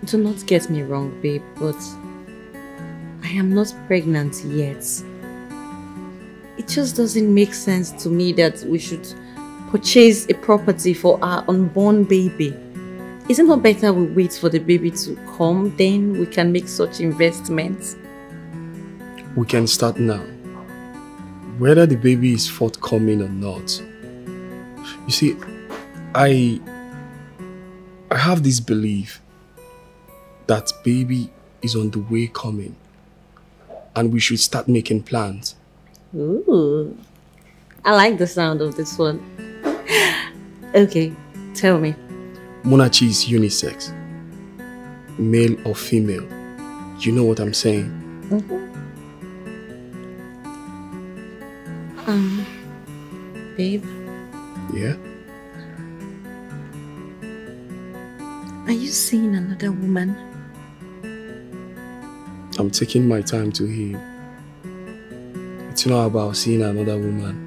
Do not get me wrong, babe, but I am not pregnant yet. It just doesn't make sense to me that we should purchase a property for our unborn baby. Isn't it not better we wait for the baby to come, then we can make such investments? We can start now. Whether the baby is forthcoming or not. You see, I have this belief that baby is on the way coming and we should start making plans. Ooh, I like the sound of this one. Okay, tell me. Munachi is unisex. Male or female. You know what I'm saying? Babe? Yeah? Are you seeing another woman? I'm taking my time to heal. It's not about seeing another woman.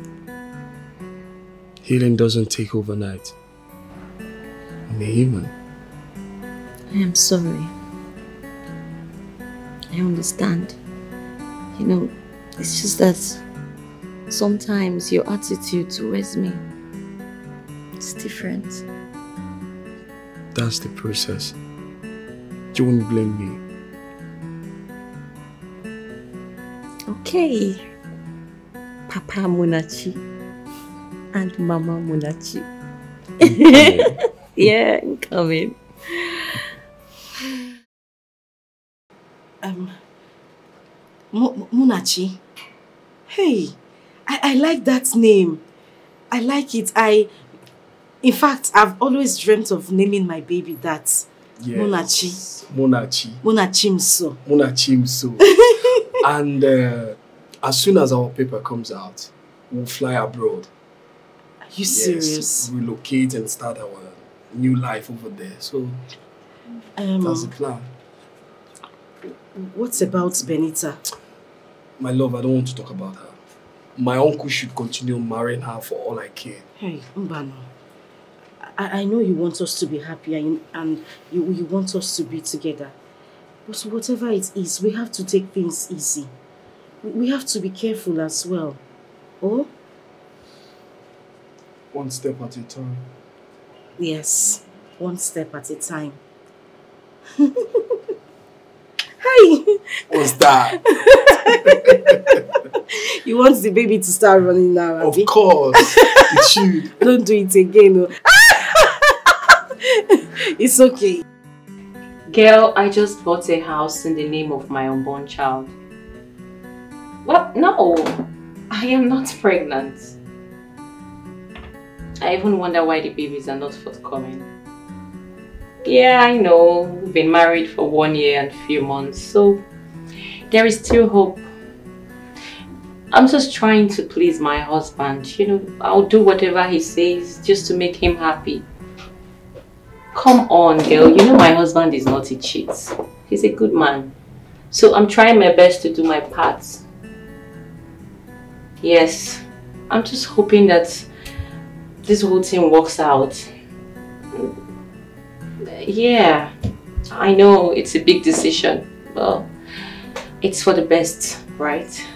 Healing doesn't take overnight. I'm a human. I am sorry. I understand. You know, it's just that sometimes your attitude towards me is different. That's the process. You won't blame me. Okay. Papa Munachi and Mama Munachi. Yeah, I'm coming. Munachi. Hey, I like that name. I like it. In fact, I've always dreamt of naming my baby that. Yes. Munachi. Munachi. Munachimso. Munachimso. And as soon as our paper comes out, we'll fly abroad. Are you serious? Relocate and start our new life over there. So that's the plan. What about Benita? My love, I don't want to talk about her. My uncle should continue marrying her for all I care. Hey, Mbano. I know you want us to be happy and you want us to be together. But whatever it is, we have to take things easy. We have to be careful as well. Oh? One step at a time. Yes, one step at a time. Hi! What's that? You want the baby to start running now, Abby? Of course. It should. Don't do it again. No. It's okay. Girl, I just bought a house in the name of my unborn child. What? No, I am not pregnant. I even wonder why the babies are not forthcoming. Yeah, I know. We've been married for 1 year and a few months, so there is still hope. I'm just trying to please my husband. You know, I'll do whatever he says just to make him happy. Come on, girl. You know my husband is not a cheat. He's a good man. So I'm trying my best to do my part. Yes, I'm just hoping that this whole thing works out. Yeah, I know it's a big decision. Well, it's for the best, right?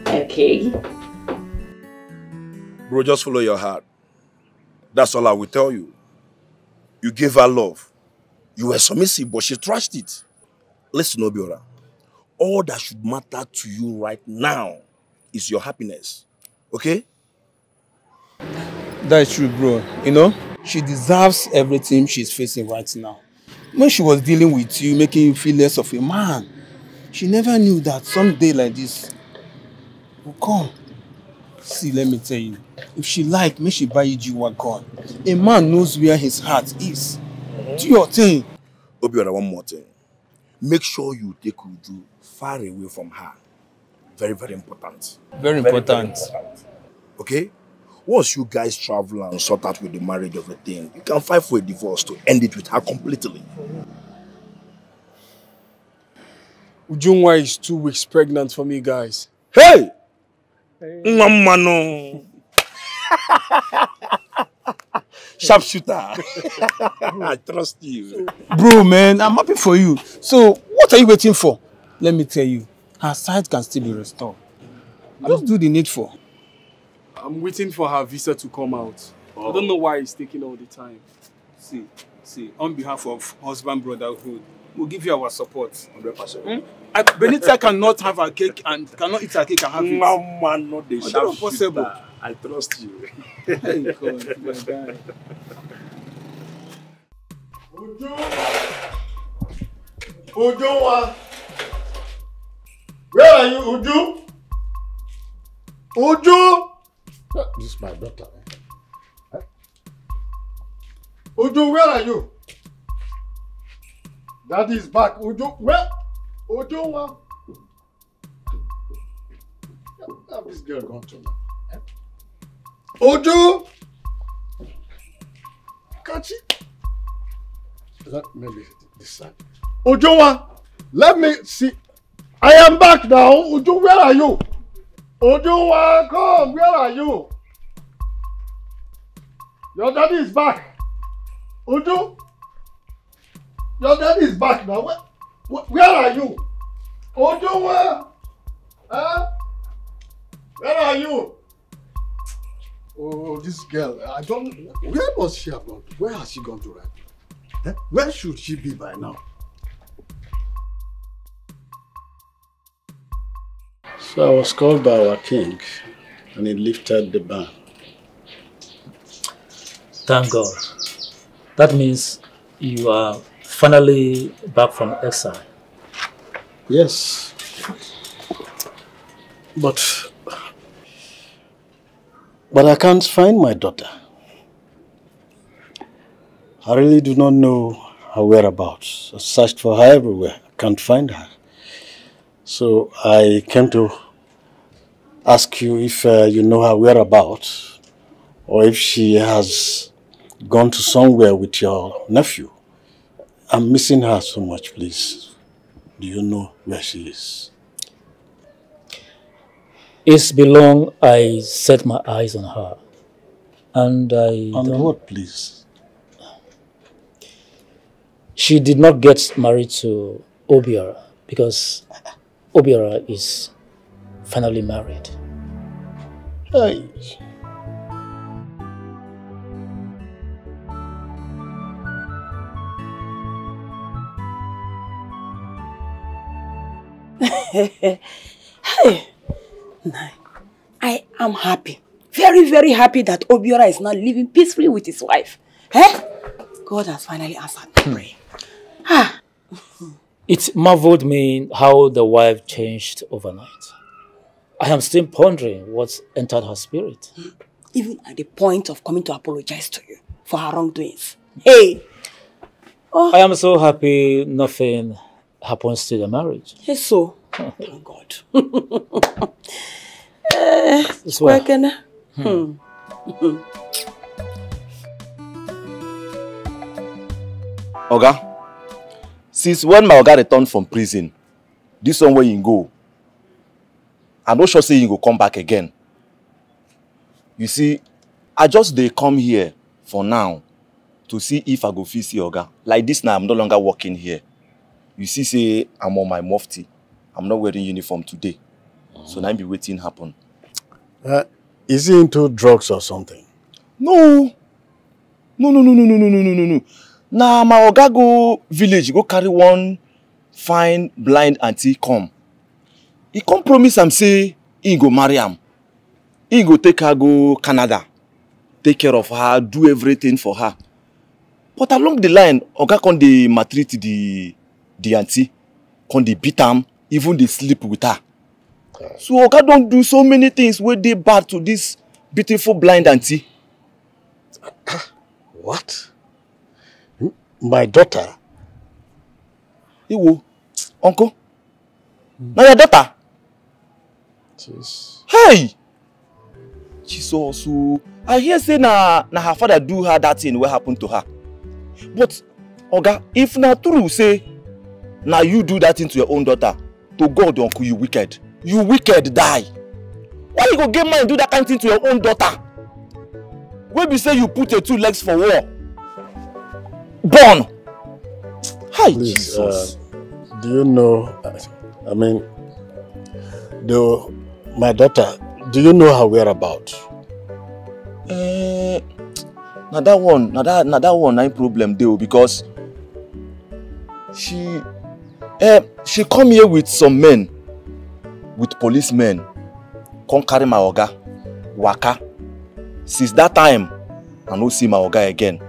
Okay. Bro, just follow your heart. That's all I will tell you. You gave her love. You were submissive, but she trashed it. Listen, Obiora. All that should matter to you right now is your happiness. Okay? That's true, bro. You know, she deserves everything she's facing right now. When she was dealing with you, making you feel less of a man, she never knew that someday like this will come. See, let me tell you, if she like, may she buy you G-Wagon. A man knows where his heart is. Do your thing. Obiora, one more thing. Make sure you take Uju far away from her. Very, very important. Very important. Okay? Once you guys travel and sort out with the marriage of the thing, you can fight for a divorce to end it with her completely. Ujunwa is 2 weeks pregnant for me, guys. Sharpshooter. I trust you. Bro, man, I'm happy for you. So, what are you waiting for? Let me tell you, her sight can still be restored. Just do the needful. I'm waiting for her visa to come out. I don't know why it's taking all the time. See, on behalf of husband brotherhood, we'll give you our support. 100%. Benita cannot have her cake and cannot eat her cake and have it. No, man, not the That's sharpshooter. possible. I trust you. Hey, God, my guy. Uju, where are you, Uju? Uju! This is my daughter. Uju, where are you? Daddy is back. Uju, where? Uju, where have this girl gone to now? Uju! Can't she? Is that maybe this side? Uju, let me see. I am back now. Uju, where are you? Uju, come. Where are you? Your daddy is back. Uju, your daddy is back now. Where are you? Uju, where are you? Oh, this girl. I don't. Where must she have gone to? Where has she gone to right now? Where should she be by now? So I was called by our king, and he lifted the ban. Thank God. That means you are finally back from exile. Yes. But I can't find my daughter. I really do not know her whereabouts. I searched for her everywhere. I can't find her. So I came to ask you if you know her whereabouts, or if she has gone to somewhere with your nephew. I'm missing her so much, please. Do you know where she is? It's been long I set my eyes on her. And On what, please? She did not get married to Obiora because Obiora is finally married. Hey. Hey, I am happy. Very, very happy that Obiora is now living peacefully with his wife. Eh? God has finally answered my prayer. It marveled me how the wife changed overnight. I am still pondering what entered her spirit. Even at the point of coming to apologize to you for her wrongdoings. Hey! Oh. I am so happy nothing happens to the marriage. Yes, so. Thank God. It's working. Oga, since when my Oga returned from prison, this one where you go, I'm not sure say you go come back again. You see, I just dey come here for now to see if I go fit see Oga. Like this now, I'm no longer working here. You see, say I'm on my mufti. I'm not wearing uniform today. So now I be waiting happen. Is he into drugs or something? No. No. Now my Oga go village, go carry one fine blind auntie come. He come promise am say he go marry am. He go take her go Canada, take care of her, do everything for her. But along the line, Oga come dey maltreat the auntie, come dey beat am, even dey sleep with her. So Oga don't do so many things wey dey bad to this beautiful blind auntie. What? My daughter? Iwo, uncle? Now your daughter? Jeez. Hey! Jesus, I hear say na her father do her that thing what happened to her. But Oga, if na true say na you do that thing to your own daughter, to God, uncle, you wicked. You wicked die. Why you go get mind do that kind of thing to your own daughter? Where be say you put your 2 legs for war? Born! Hi, Please, Jesus. do you know, I mean, my daughter, do you know her whereabouts? Now that one, no problem deal because she come here with some men, with policemen, come carry my oga, waka. Since that time, I no see my oga again.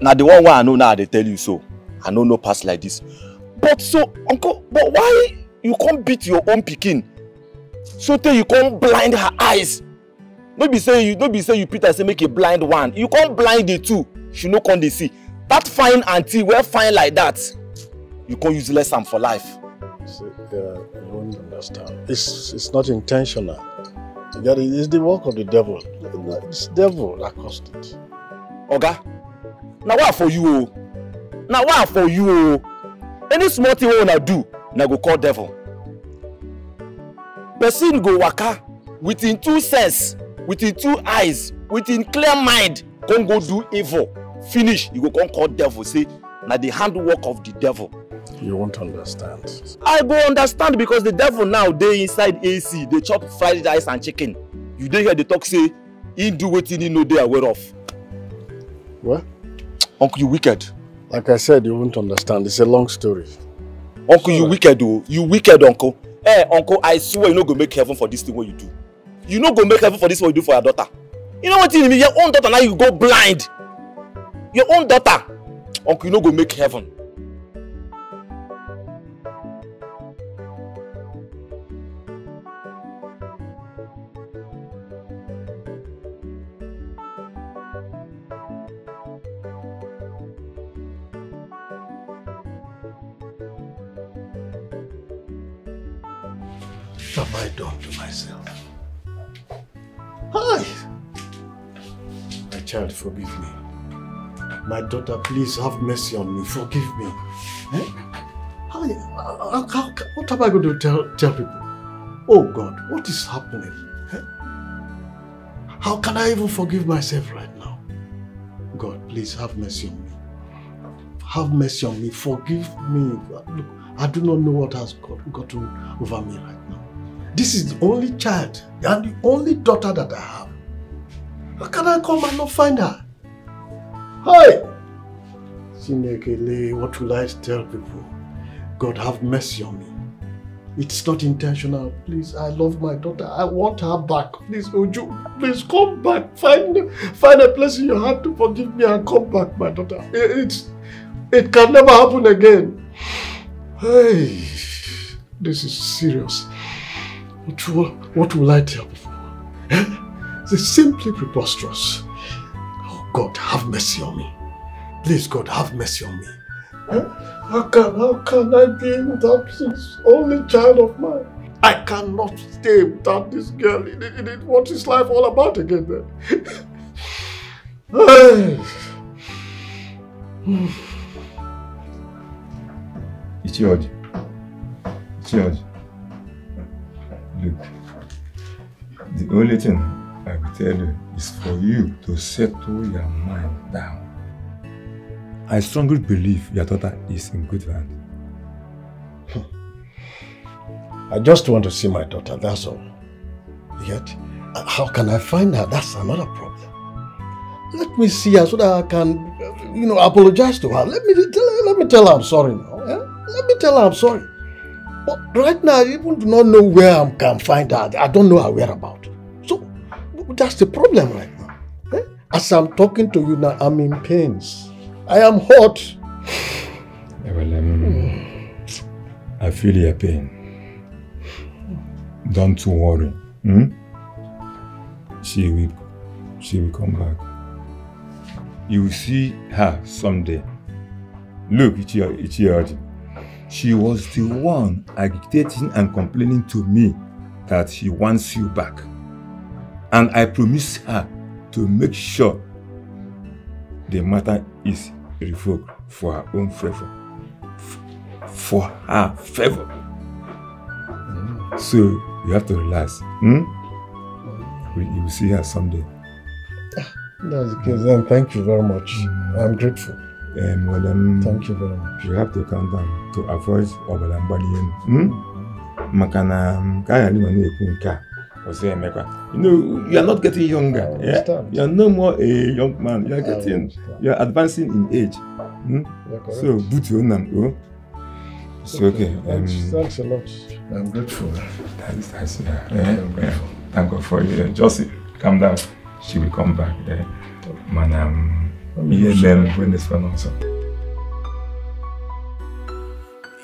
Now the one I know now they tell you so. I know no pass like this. But so, uncle, but why you can't beat your own pikin? So tell you can't blind her eyes. No be say you Peter say make a blind one. You can't blind the two. She no come dey see. That fine auntie, well fine like that. You can't use less am for life. See, you won't understand. It's not intentional. It's the work of the devil. It's the devil that caused it. Oga, now what for you? Oh? Now what for you? Oh? Any small thing you wanna do, now go call devil. Person go waka within 2 sense, within 2 eyes, within clear mind, come go do evil. Finish, you go come call devil. Say, now the handwork of the devil. You won't understand. I go understand because the devil now they inside AC, they chop fried rice and chicken. You dey hear the talk say, he do wetin he know they aware of. What? Uncle, you wicked. Like I said, you won't understand. It's a long story. Uncle, you wicked, oh. You wicked, uncle. Hey, uncle, I swear you no go make heaven for this thing what you do. You no go make heaven for this what you do for your daughter. You know what you mean? Your own daughter now you go blind. Your own daughter. Uncle, you no go make heaven. What have I done to myself? Hi! My child, forgive me. My daughter, please have mercy on me. Forgive me. Eh? What am I going to tell people? Oh God, what is happening? Eh? How can I even forgive myself right now? God, please have mercy on me. Have mercy on me. Forgive me. Look, I do not know what has gotten over me right now. This is the only child and the only daughter that I have. How can I come and not find her? Hi! Sinekele, what will I tell people? God, have mercy on me. It's not intentional. Please, I love my daughter. I want her back. Please, Oju, please come back. Find a place in your heart to forgive me and come back, my daughter. It can never happen again. Hey, this is serious. What will I tell people? Eh? It's simply preposterous. Oh God, have mercy on me. Please, God, have mercy on me. Eh? How can I be without this only child of mine? I cannot stay without this girl. What is life all about again then? It's George. Look, the only thing I will tell you is for you to settle your mind down. I strongly believe your daughter is in good hands. I just want to see my daughter, that's all. Yet, how can I find her? That's another problem. Let me see her so that I can, apologize to her. Let me tell her I'm sorry now. Yeah? Let me tell her I'm sorry. But right now, I even do not know where I can find her. I don't know her whereabouts. So, that's the problem right now. Eh? As I'm talking to you now, I'm in pains. I am hot. Yeah, well, I feel your pain. Don't worry. She will come back. You will see her someday. Look, Ichioji. She was the one agitating and complaining to me that she wants you back. And I promised her to make sure the matter is revoked for her own favor. For her favor. So you have to relax. You will see her someday. That's the case. Then thank you very much. I'm grateful. Thank you very much. You have to calm down to avoid Obalambanian. Makana, you know, you are not getting younger. Yeah? You are no more a young man. You are advancing in age. So, boot your name. It's okay. Thanks a lot. I'm grateful. That's I'm grateful. Thank God for you. Just calm down. She will come back. Man, when this one also.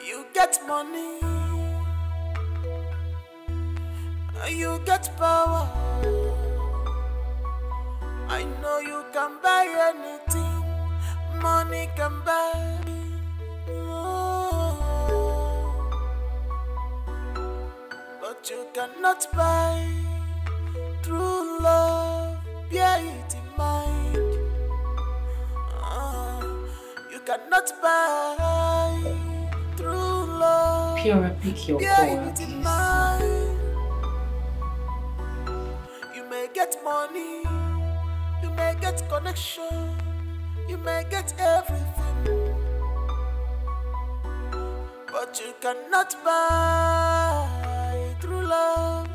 You get money. You get power. I know you can buy anything. Money can buy. But you cannot buy true love. Bear it in mind. You cannot buy true love. Pure, pick your call. You may get money, you may get connection, you may get everything, but you cannot buy true love.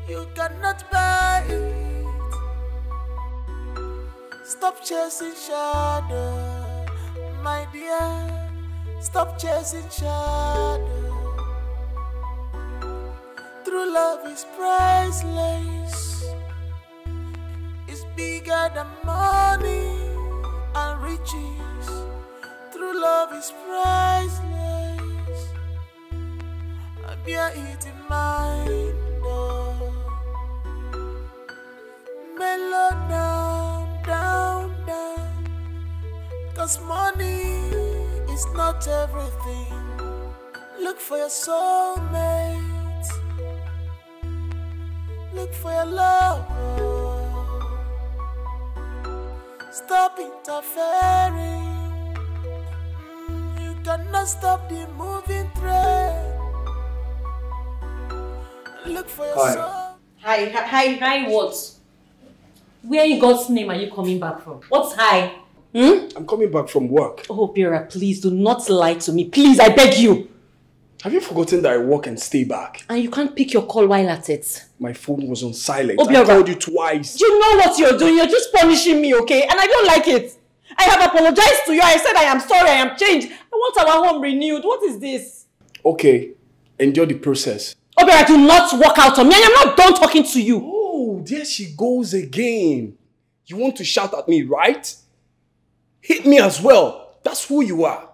You cannot buy it. Stop chasing shadow, my dear. Stop chasing shadow. True love is priceless. It's bigger than money and riches. True love is priceless. I bear it in mind. Mellow down, down, down. 'Cause money is not everything. Look for your soulmate. Look for your love. Stop interfering. You cannot stop the moving train. Look for your soul. Hi, what? Where in God's name are you coming back from? What's hi? I'm coming back from work. Oh, Bira, please do not lie to me. Please, I beg you. Have you forgotten that I work and stay back? And you can't pick your call while at it. My phone was on silent. Oh, I called you twice. You know what you're doing. You're just punishing me, okay? And I don't like it. I have apologized to you. I said I am sorry. I am changed. I want our home renewed. What is this? Okay. Endure the process. Oh, Bira, do not walk out on me. I am not done talking to you. Oh, there she goes again. You want to shout at me, right? Hit me as well. That's who you are.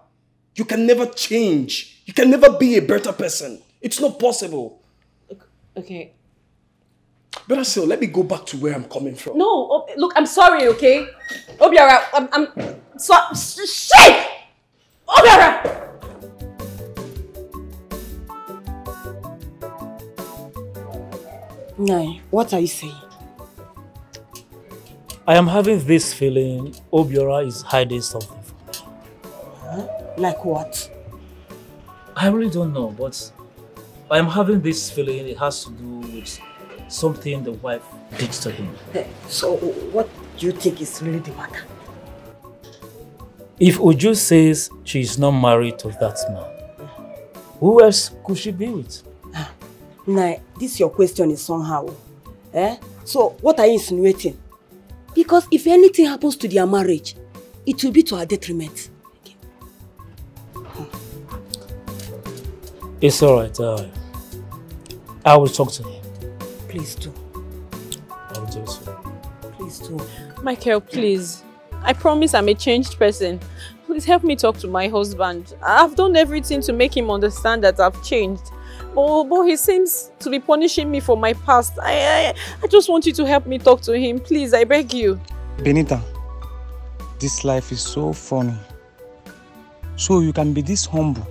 You can never change. You can never be a better person. It's not possible. Okay. Better still, let me go back to where I'm coming from. No, look, I'm sorry, okay? Obiara, I'm so shit! Obiara! Nai, what are you saying? I am having this feeling Obiora is hiding something from me. Huh? Like what? I really don't know, but I am having this feeling it has to do with something the wife did to him. So what do you think is really the matter? If Uju says she is not married to that man, who else could she be with? Nah, this your question is somehow. So what are you insinuating? Because if anything happens to their marriage, it will be to our detriment. It's alright. I will talk to him. Please do. I will do so. Please do. Michael, please. I promise I'm a changed person. Please help me talk to my husband. I've done everything to make him understand that I've changed. But he seems to be punishing me for my past. I just want you to help me talk to him. Please, I beg you. Benita, this life is so funny. So you can be this humble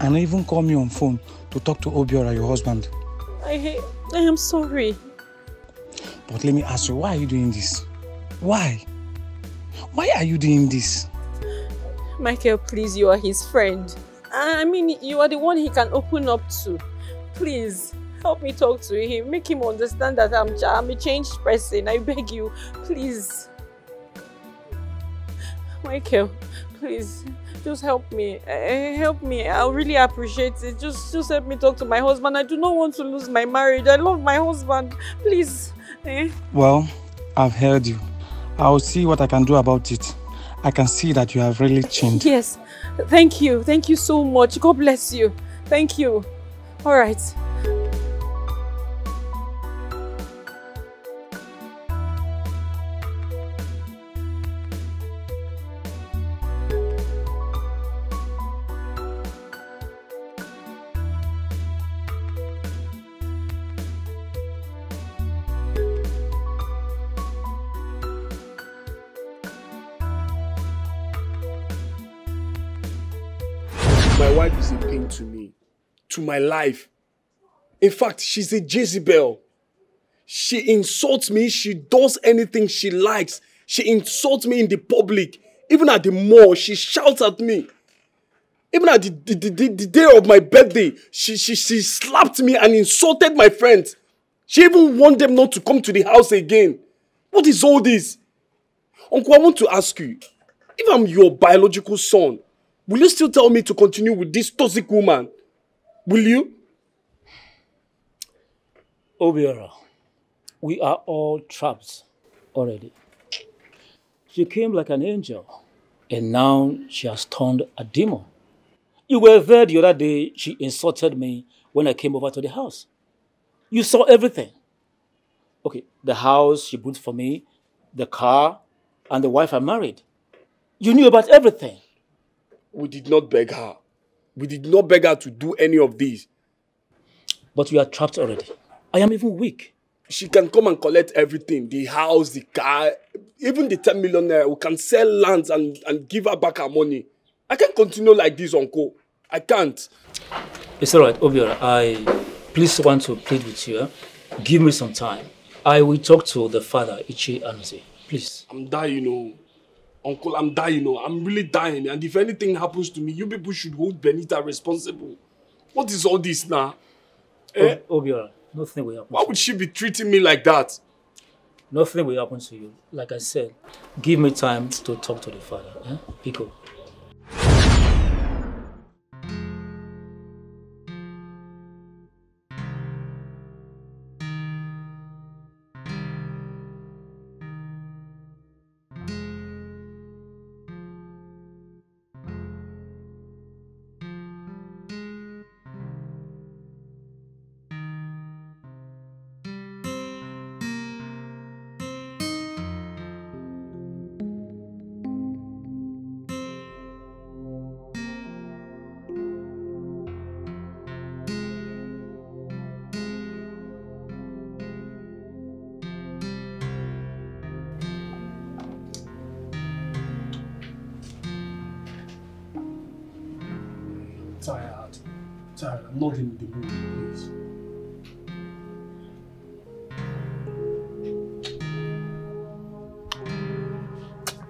and even call me on phone to talk to Obiora, your husband. I am sorry. But let me ask you, why are you doing this? Why? Why are you doing this? Michael, please, you are his friend. I mean, you are the one he can open up to. Please. Help me talk to him. Make him understand that I'm a changed person. I beg you, please. Michael, please, just help me. Help me. I'll really appreciate it. Just help me talk to my husband. I do not want to lose my marriage. I love my husband. Please. Well, I've heard you. I'll see what I can do about it. I can see that you have really changed. Yes. Thank you. Thank you so much. God bless you. Thank you. All right. My wife is a pain to me, to my life. In fact, she's a Jezebel. She insults me, she does anything she likes. She insults me in the public. Even at the mall, she shouts at me. Even at the day of my birthday, she slapped me and insulted my friends. She even warned them not to come to the house again. What is all this? Uncle, I want to ask you, if I'm your biological son, will you still tell me to continue with this toxic woman? Will you? Obiora, we are all trapped already. She came like an angel, and now she has turned a demon. You were there the other day, she insulted me when I came over to the house. You saw everything. Okay, the house she bought for me, the car, and the wife I married. You knew about everything. We did not beg her. We did not beg her to do any of these. But we are trapped already. I am even weak. She can come and collect everything. The house, the car, even the 10 million naira. We can sell lands and give her back her money. I can't continue like this, Uncle. I can't. It's all right, Obiora. I please want to plead with you. Give me some time. I will talk to the father, Ichi Anusi. Please. I'm dying, Uncle, I'm dying, I'm really dying. And if anything happens to me, you people should hold Benita responsible. What is all this now? Obiora, nothing will happen. Why would she be treating me like that? Nothing will happen to you. Like I said, give me time to talk to the father. Pico. Tired. I'm not in the mood, please.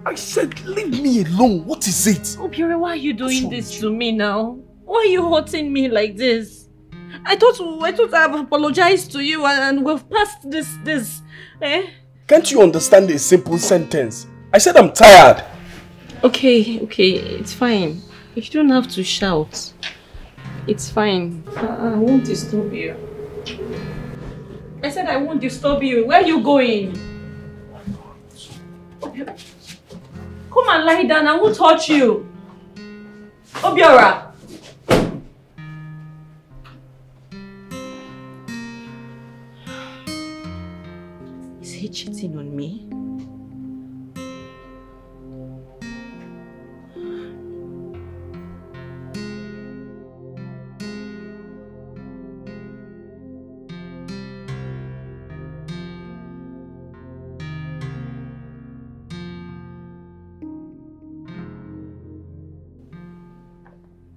I said, leave me alone. What is it? Obiora, why are you doing this to me now? Why are you hurting me like this? I thought I've apologized to you and we've passed this. Can't you understand a simple sentence? I said I'm tired. Okay, it's fine. You don't have to shout. It's fine. I won't disturb you. I said I won't disturb you. Where are you going? Come and lie down. I won't touch you. Obiora. Is he cheating on me?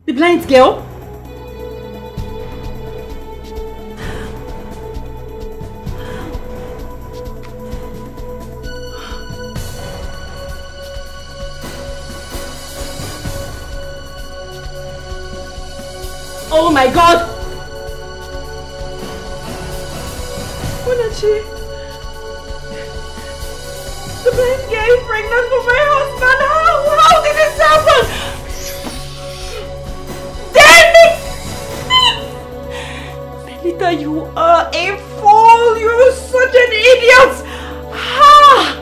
The blind girl? Oh my God! Peter, you are a fool! You're such an idiot! Ha!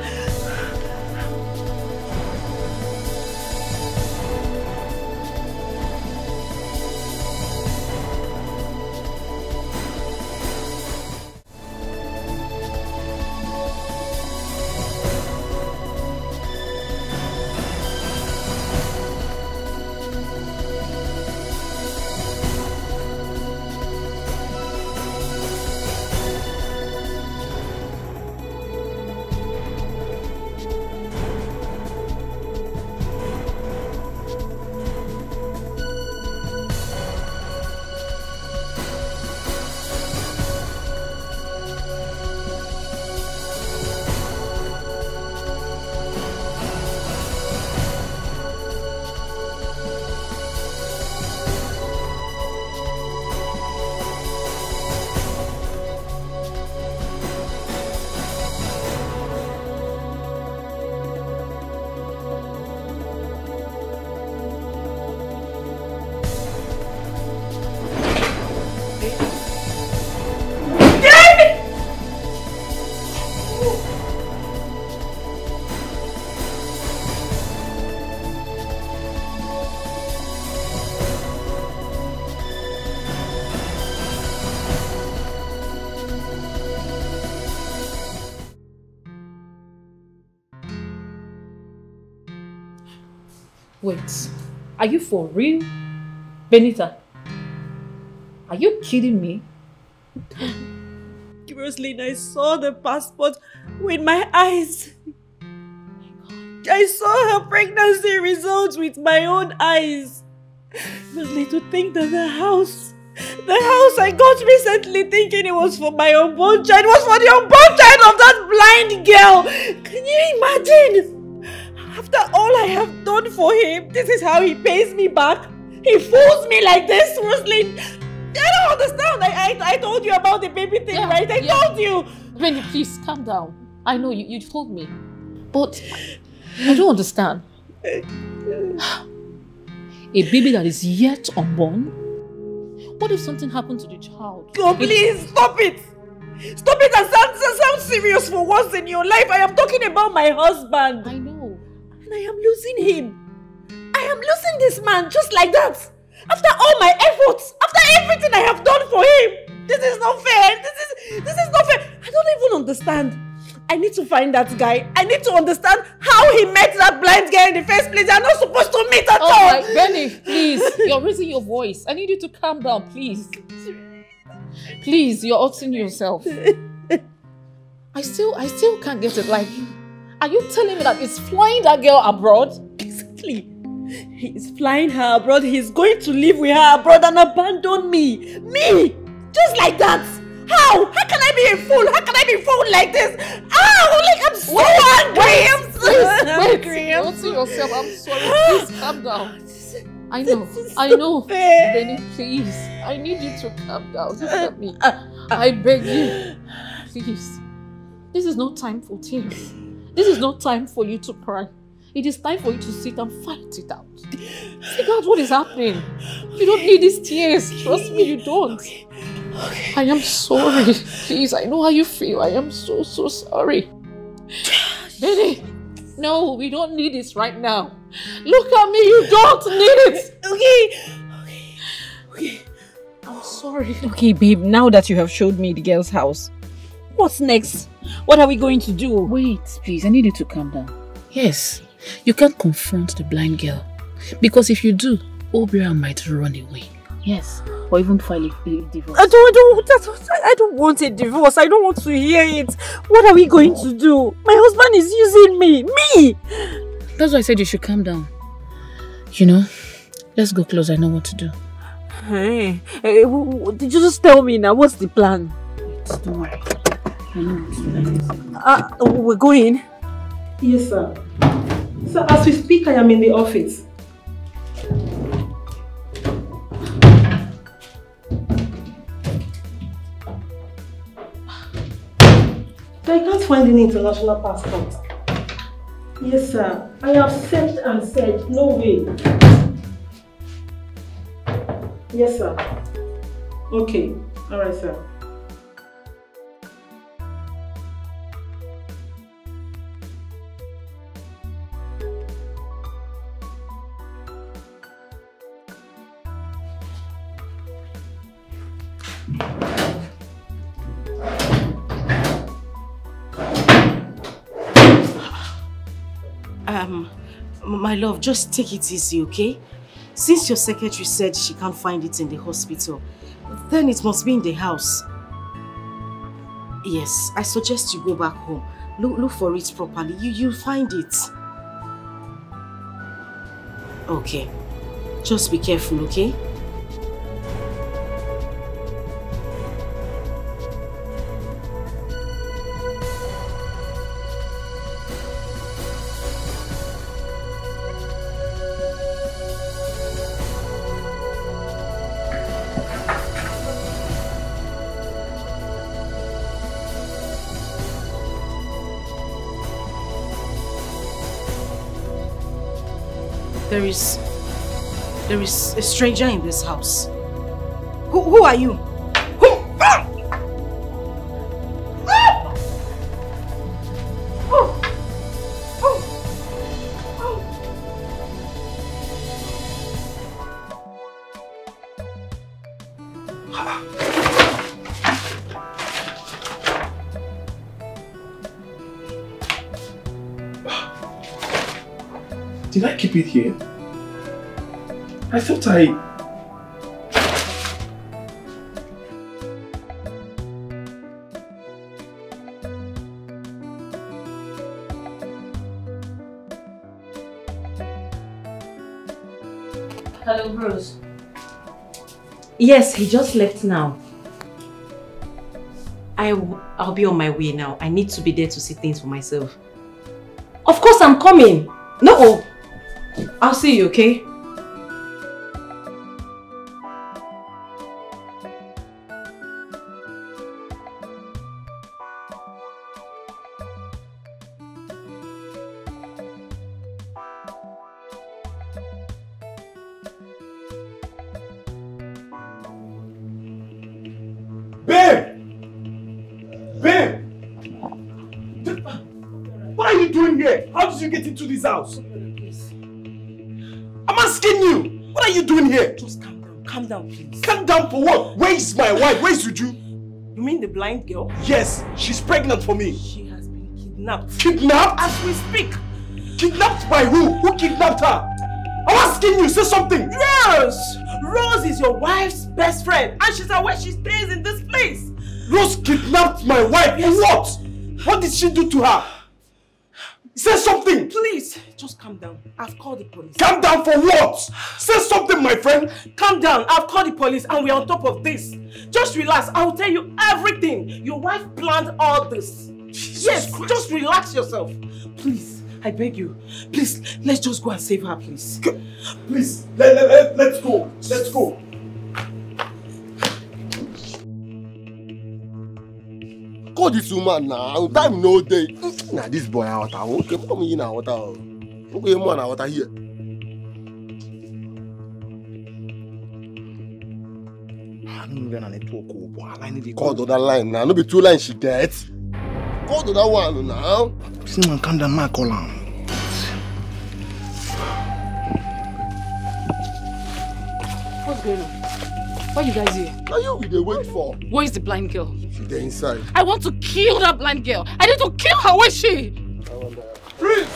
Wait, are you for real? Benita, are you kidding me? Rosaline, I saw the passport with my eyes. I saw her pregnancy results with my own eyes. Rosaline, to think that the house I got recently thinking it was for my unborn child was for the unborn child of that blind girl. Can you imagine? After all I have done for him, this is how he pays me back? He fools me like this, Rosaline. I don't understand. I told you about the baby thing, right? I told you. Benny, please calm down. I know you told me. But I don't understand. A baby that is yet unborn? What if something happened to the child? Oh, please, stop it! Stop it and sound serious for once in your life. I am talking about my husband. I know. And I am losing him. I am losing this man just like that. After all my efforts, after everything I have done for him. This is not fair. This is not fair. I don't even understand. I need to find that guy. I need to understand how he met that blind girl in the first place. They are not supposed to meet at all. Right, Benny, please. You're raising your voice. I need you to calm down, please. Please, you're hurting yourself. I still can't get it. Like, are you telling me that he's flying that girl abroad? Exactly. He is flying her abroad. He's going to live with her abroad and abandon me. Me! Just like that. How? How can I be a fool? How can I be a fool like this? Like I'm so angry. I'm so angry. Don't see yourself. I'm sorry. Please calm down. I know. Benny, please. I need you to calm down. Just let me. I beg you. Please. This is no time for tears. This is no time for you to cry. It is time for you to sit and fight it out. Figure out what is happening. You don't need these tears. Trust me, you don't. Okay. I am sorry. Please, I know how you feel. I am so sorry. Benny, no, we don't need this right now. Look at me, you don't need it. Okay. I'm sorry. Okay, babe, now that you have showed me the girl's house, what's next? What are we going to do? Wait, please, I need you to calm down. Yes, you can't confront the blind girl. Because if you do, Obiora might run away. Yes, or even file a divorce. I don't want a divorce. I don't want to hear it. What are we going to do? My husband is using me. Me! That's why I said you should calm down. You know, let's go close. I know what to do. Hey, did you just tell me now? What's the plan? Don't worry. I know what to do. We're going? Yes, sir. So as we speak, I am in the office. So I can't find any international passport. Yes, sir. I have searched and searched. No way. Yes, sir. Okay. All right, sir. My love, just take it easy, okay? Since your secretary said she can't find it in the hospital, then it must be in the house. Yes, I suggest you go back home. Look for it properly. You'll find it. Okay. Just be careful, okay? There is a stranger in this house. Who are you? Did I keep it here? I thought Hello, Bruce. Yes, he just left now. I'll be on my way now. I need to be there to see things for myself. Of course I'm coming. No, I'll see you, okay? Into this house. I'm asking you, what are you doing here? Just calm down. Calm down, please. Calm down for what? Where is my wife? Where is Uju? You mean the blind girl? Yes, she's pregnant for me. She has been kidnapped. Kidnapped? As we speak. Kidnapped by who? Who kidnapped her? I'm asking you, say something. Rose! Rose is your wife's best friend and she's aware she stays in this place. Rose kidnapped my wife? Yes. What? What did she do to her? Say something! Please, just calm down. I've called the police. Calm down for what? Say something, my friend! Calm down. I've called the police and we're on top of this. Just relax. I'll tell you everything. Your wife planned all this. Yes, just relax yourself. Please, I beg you. Please, let's just go and save her, please. Please, let's go. Let's go. Call this woman now. Time no day. Nah, this boy out. Okay, come in now. Okay, man, out here. Call the other line now. No be two lines she gets. Call the other one now. See man, calm down, man, call him. What's going on? What are you guys here? Are you we dey wait for? Where is the blind girl? She's there inside. I want to kill that blind girl. I need to kill her. Where is she? Freeze!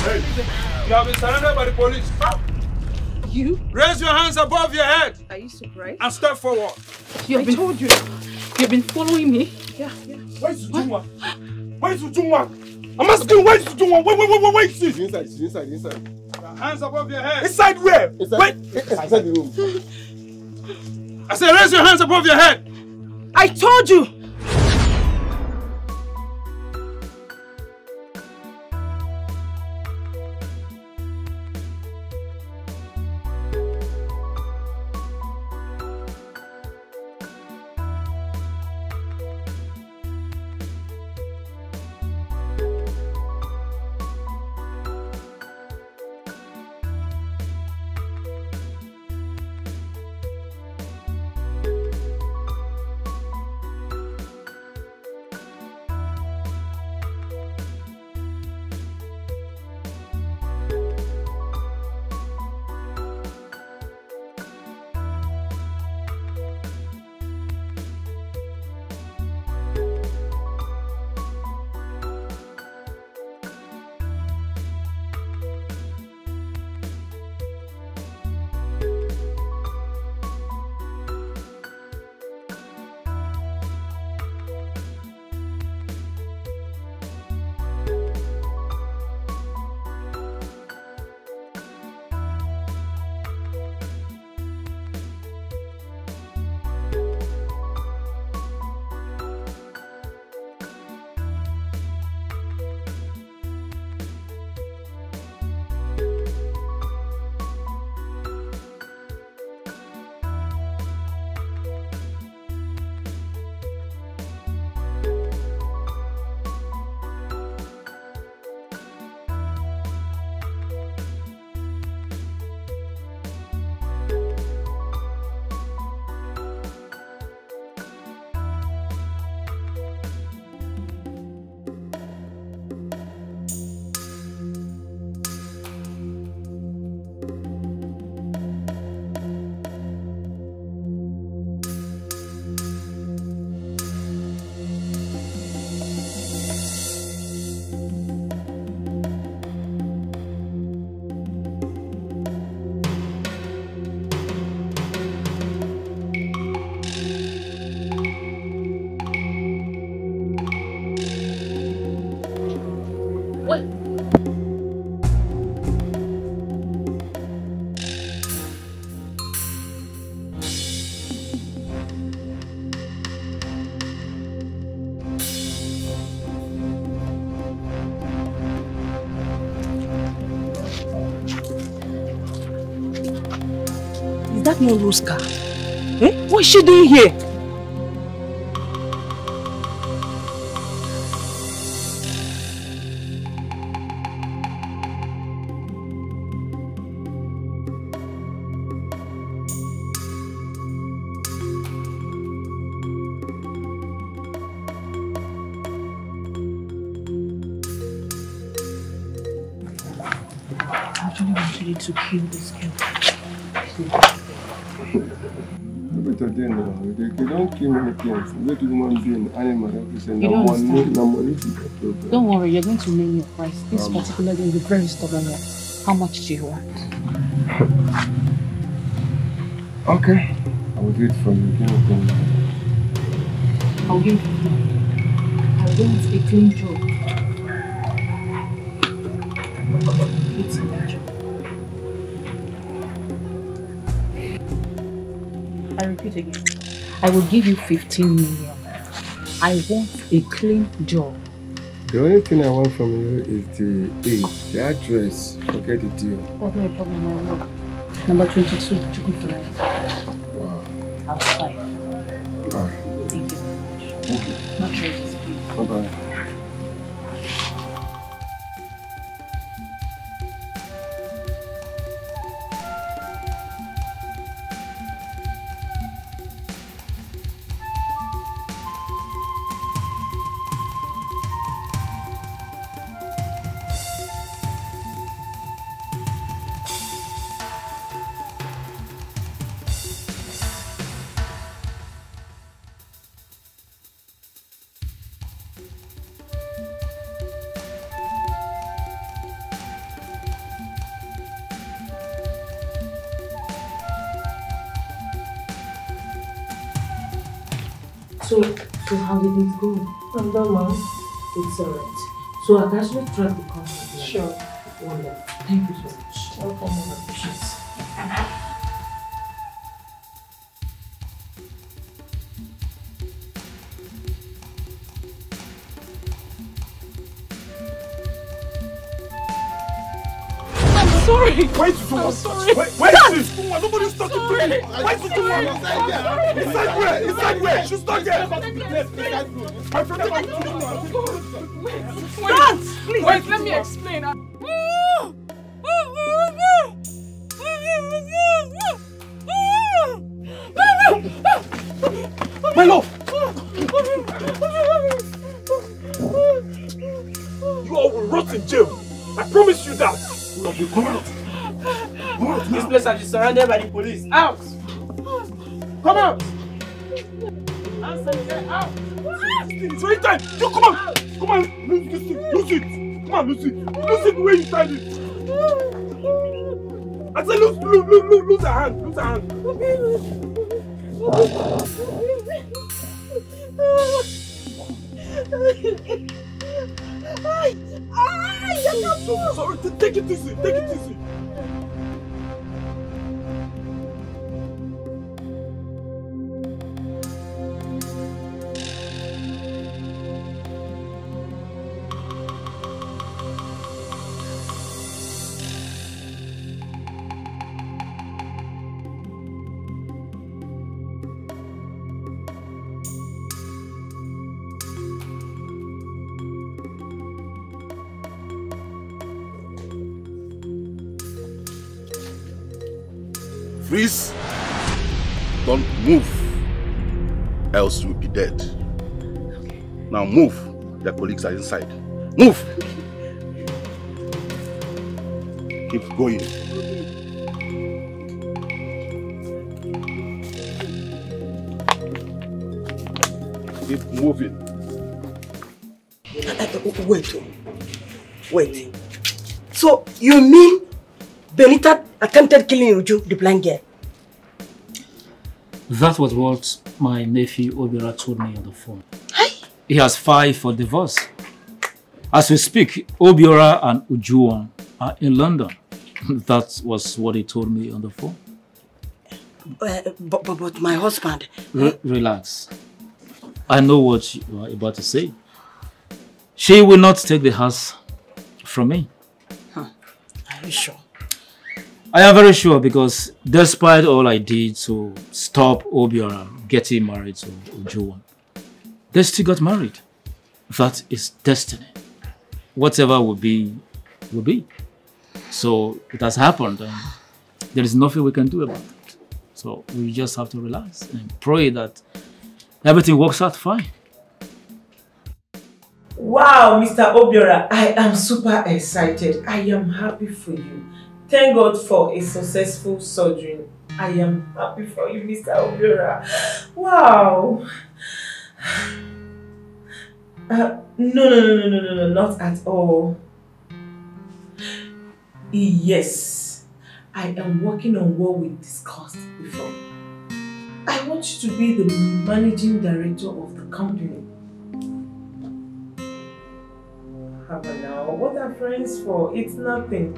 Hey, you have been surrounded by the police. You? Raise your hands above your head. Are you surprised? And step forward. I told you. You've been following me? Yeah. Where's Ujuma? Where's Ujuma? I'm asking where's Ujuma? Where is she? She's inside. Hands above your head. Inside where? Inside the room. I said raise your hands above your head. I told you. that no Rose car? Eh? What is she doing here? To kill this girl. They don't kill many things. Let human being, animal, everything. You don't understand. Don't worry, you're going to name your price. This particular day will be very stubborn. How much do you want? Okay. I will do it for you. I'll give you. I want a clean job. It's a job. I repeat again. I will give you 15 million. I want a clean job. The only thing I want from you is the age, the address. Forget the deal. That's no problem. No. Number 22, chicken fry. Wow. Outside. Alright. Thank you very much. Not sure this, please. Bye-bye. So how did it go? I'm done, ma'am. It's alright. So I can actually track the company. Sure. Wonderful. Thank you so much. Welcome, ma'am. Appreciate. Sorry. Why is I'm sorry. Why is this? Nobody's talking to me. Why is this? Inside where? Inside where? She's not there. My friend, Wait, let me explain. My love! You all will rot in jail. I promise you that. Come out. Come out. This place has been surrounded by the police. Out! Come out! Out! It's very time. You come on. Come on. Lose it. Come on, lose it. Lose it the way you tied it. I said lose a hand. Lose a hand. Sorry, take it easy. Take it easy. Freeze! Don't move, else you'll be dead. Okay. Now move. Their colleagues are inside. Move! Keep going. Keep moving. Wait. So, you mean Benita attempted killing Uju, the blind girl? That was what my nephew Obira told me on the phone. He has filed for divorce. As we speak, Obiora and Ujuan are in London. That was what he told me on the phone. But my husband... Relax. I know what you are about to say. She will not take the house from me. Are you sure? I am very sure because despite all I did to stop Obiora getting married to Ojuwan, they still got married. That is destiny. Whatever will be, will be. So it has happened and there is nothing we can do about it. So we just have to relax and pray that everything works out fine. Wow, Mr. Obiora, I am super excited. I am happy for you. Thank God for a successful surgery. I am happy for you, Mr. Obiora. Wow. No, not at all. Yes, I am working on what we discussed before. I want you to be the managing director of the company. Haba now, what are friends for? It's nothing.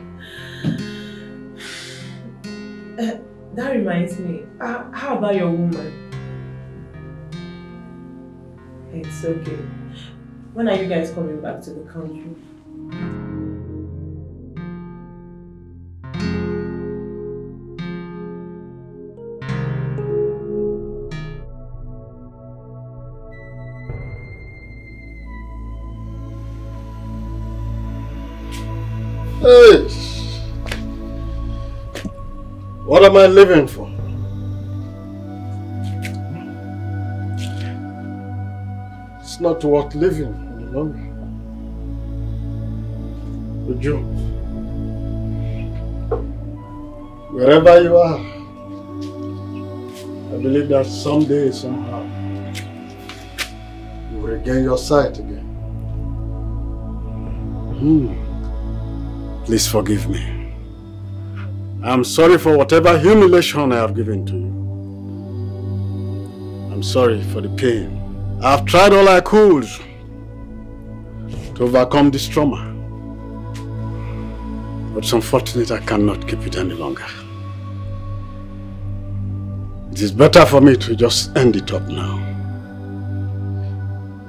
That reminds me, how about your woman? It's okay. When are you guys coming back to the country? Hey! What am I living for? It's not worth living any longer. Would you? Wherever you are, I believe that someday, somehow, you will regain your sight again. Please forgive me. I'm sorry for whatever humiliation I have given to you. I'm sorry for the pain. I've tried all I could to overcome this trauma. But it's unfortunate I cannot keep it any longer. It is better for me to just end it up now.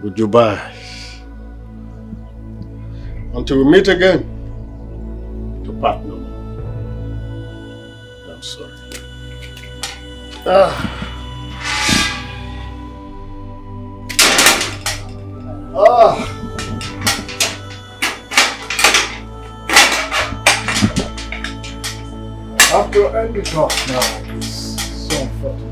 Goodbye. Until we meet again, to part no more. I'm sorry. I have to end it off now. It's so unfortunate.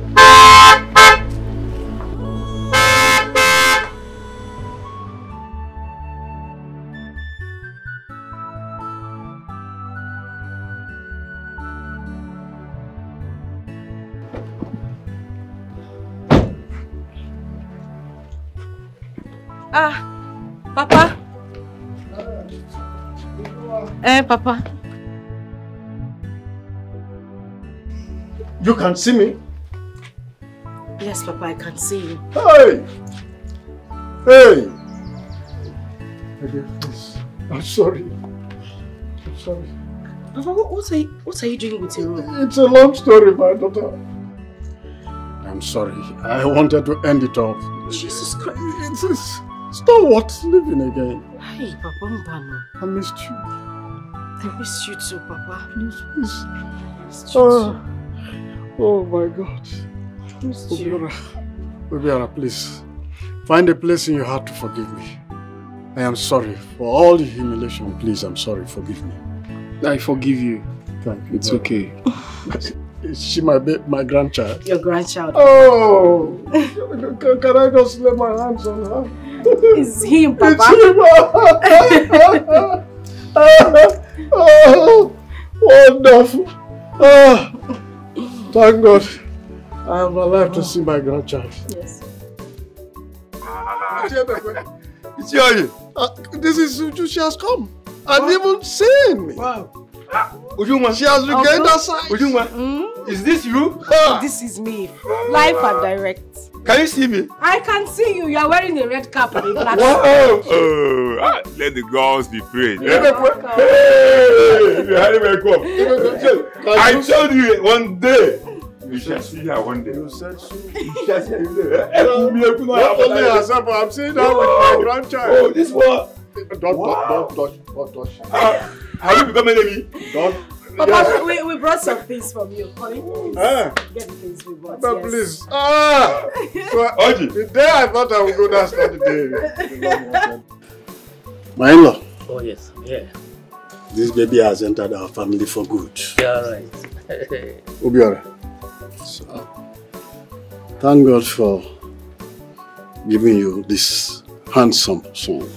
Papa. Papa. You can see me? Yes, Papa, I can see you. Hey! Hey! Please. I'm sorry. I'm sorry. Papa, what are you doing with your room? It's a long story, my daughter. I'm sorry. I wanted to end it off. Jesus Christ. It's not worth living again. Hey, Papa Mbano. I missed you. I missed you too, Papa. Please. Oh my God. Obiora, please. Find a place in your heart to forgive me. I am sorry for all the humiliation. Please, I'm sorry. Forgive me. I forgive you. Thank you. It's okay. Is she my grandchild? Your grandchild. Oh! Can I just lay my hands on her? It's him, Papa. It's him. Oh, wonderful. Oh, thank God. I am alive to see my grandchild. Yes. This is Uju. She has come and even seen me. Wow. She has regained her sight. Is this you? This is me. Live and direct. Can you see me? I can see you. You are wearing a red cap and a black Wow. Let the gods be praised. Hey, I told you one day. You shall see her one day. You said so. You shall see her one day. Not only herself, I'm seeing her with my grandchild. Oh, this one. Don't touch. Have you become an enemy? Don't. Papa, we brought some things from you. Honey, get the things we brought. Papa, please. So, the day I thought I would go, that's not the day. My in-law. Oh, yes. Yeah. This baby has entered our family for good. Yeah, right. Obiora. So, thank God for giving you this handsome son.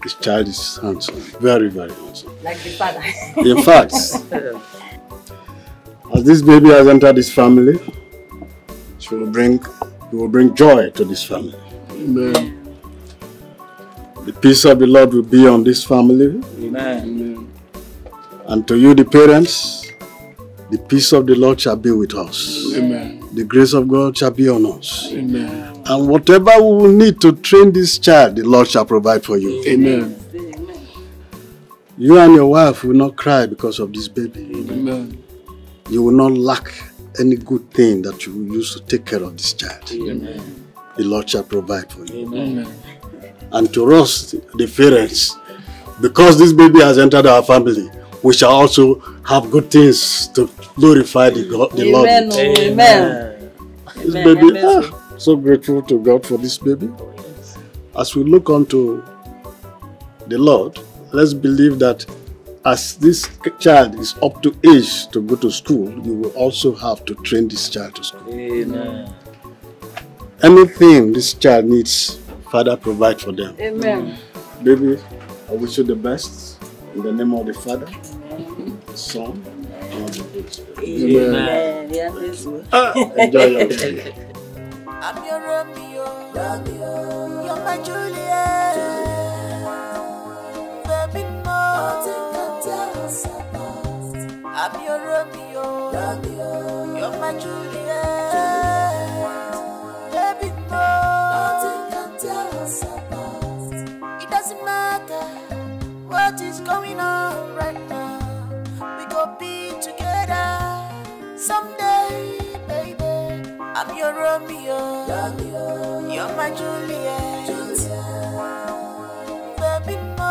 This child is handsome. Very, very handsome. Like the father. In fact, as this baby has entered this family, he will bring joy to this family. Amen. The peace of the Lord will be on this family. Amen. And to you, the parents, the peace of the Lord shall be with us. Amen. The grace of God shall be on us. Amen. And whatever we will need to train this child, the Lord shall provide for you. Amen. You and your wife will not cry because of this baby. Amen. You will not lack any good thing that you will use to take care of this child. Amen. The Lord shall provide for you. Amen. And to us, the parents, because this baby has entered our family, we shall also have good things to glorify the Lord. Amen. Amen. This baby, so grateful to God for this baby. As we look unto the Lord, let's believe that as this child is up to age to go to school, you will also have to train this child to school. Amen. Anything this child needs, Father, provide for them. Amen. Baby, I wish you the best. In the name of the Father, the Son, and the Holy Spirit. Amen. Enjoy your day. I'm your Romeo, you're my Juliet. Baby, no, I'm your Romeo, you're my Juliet. Baby, no, it doesn't matter what is going on right now. We go be together someday, baby. I'm your Romeo, you're my Juliet. Baby, no,